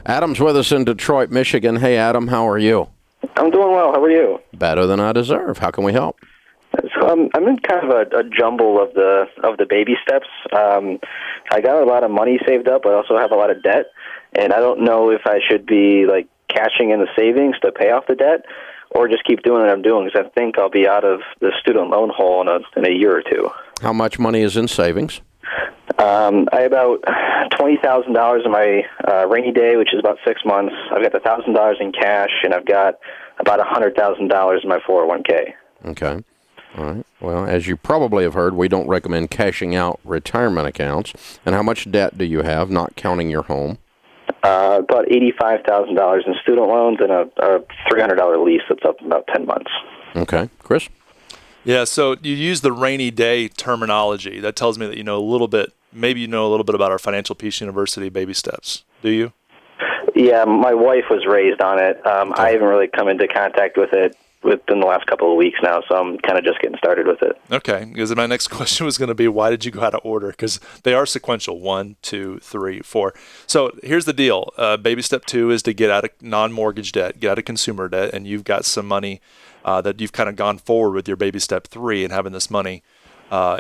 Adam's with us in Detroit, Michigan. Hey, Adam, how are you? I'm doing well. How are you? Better than I deserve. How can we help? So I'm in kind of a jumble of the baby steps. I got a lot of money saved up, but I also have a lot of debt, and I don't know if I should be like cashing in the savings to pay off the debt, or just keep doing what I'm doing, because I think I'll be out of the student loan hole in a year or two. How much money is in savings? I have about $20,000 in my rainy day, which is about 6 months. I've got $1,000 in cash, and I've got about $100,000 in my 401k. Okay. All right. Well, as you probably have heard, we don't recommend cashing out retirement accounts. And how much debt do you have, not counting your home? About $85,000 in student loans and a $300 lease that's up in about 10 months. Okay. Chris? Yeah, so you use the rainy day terminology. That tells me that you know a little bit, maybe you know a little bit about our Financial Peace University baby steps. Do you? Yeah, my wife was raised on it. I haven't really come into contact with it within the last couple of weeks now, so I'm kind of just getting started with it. Okay, because my next question was going to be, why did you go out of order? Because they are sequential, 1, 2, 3, 4. So here's the deal. Baby step 2 is to get out of non-mortgage debt, get out of consumer debt, and you've got some money that you've kind of gone forward with your baby step 3 and having this money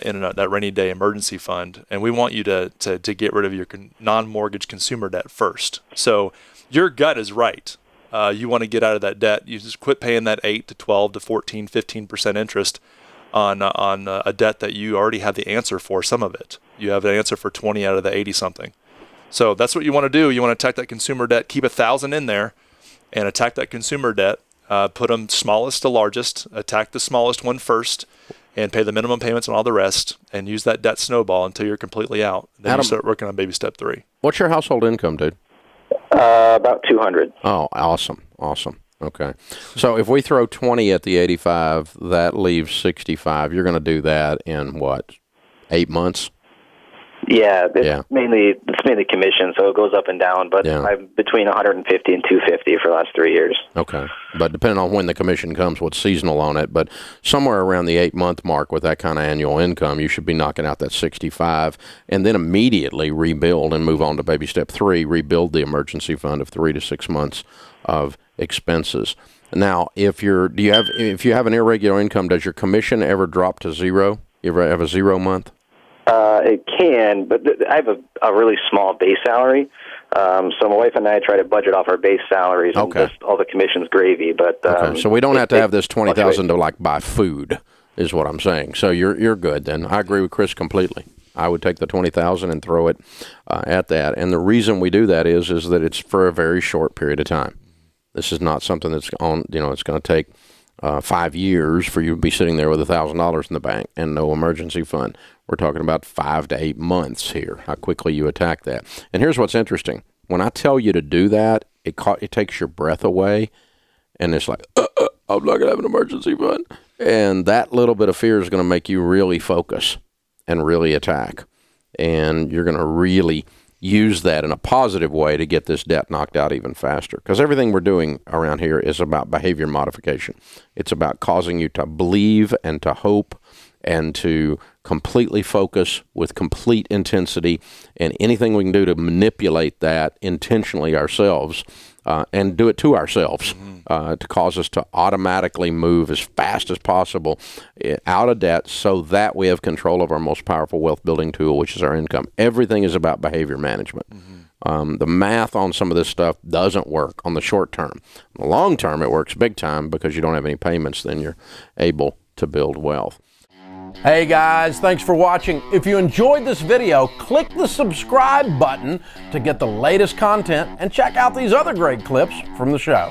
in that rainy day emergency fund. And we want you to get rid of your non-mortgage consumer debt first. So your gut is right. You want to get out of that debt. You just quit paying that 8 to 12 to 14, 15% interest on a debt that you already have the answer for, some of it. You have an answer for 20 out of the 80-something. So that's what you want to do. You want to attack that consumer debt, keep 1,000 in there, and attack that consumer debt. Put them smallest to largest, attack the smallest one first, and pay the minimum payments and all the rest, and use that debt snowball until you're completely out. Then Adam, you start working on baby step 3. What's your household income, dude? About 200. Oh, awesome. Okay. So if we throw 20 at the 85, that leaves 65. You're going to do that in what, 8 months? Yeah, it's mainly commission, so it goes up and down, but I'm between 150 and 250 for the last 3 years. Okay. But depending on when the commission comes, what's seasonal on it, but somewhere around the 8-month mark with that kind of annual income, you should be knocking out that 65 and then immediately rebuild and move on to baby step 3, rebuild the emergency fund of 3 to 6 months of expenses. Now, if you have an irregular income, does your commission ever drop to zero? You ever have a 0 month? It can, but I have a really small base salary. So my wife and I try to budget off our base salaries, and just all the commission's gravy. But okay, so we don't have to have this $20,000 to like buy food, is what I'm saying. So you're good then. I agree with Chris completely. I would take the $20,000 and throw it at that. And the reason we do that is that it's for a very short period of time. This is not something that's on. It's going to take 5 years for you to be sitting there with $1,000 in the bank and no emergency fund. We're talking about 5 to 8 months here, how quickly you attack that. And here's what's interesting. When I tell you to do that, it takes your breath away, and it's like, I'm not going to have an emergency fund. And that little bit of fear is going to make you really focus and really attack. And you're going to really use that in a positive way to get this debt knocked out even faster. Because everything we're doing around here is about behavior modification. It's about causing you to believe and to hope and to completely focus with complete intensity, and anything we can do to manipulate that intentionally ourselves and do it to ourselves to cause us to automatically move as fast as possible out of debt so that we have control of our most powerful wealth building tool, which is our income. Everything is about behavior management. The math on some of this stuff doesn't work on the short term. On the long term, it works big time because you don't have any payments, then you're able to build wealth. Hey guys, thanks for watching. If you enjoyed this video, click the subscribe button to get the latest content and check out these other great clips from the show.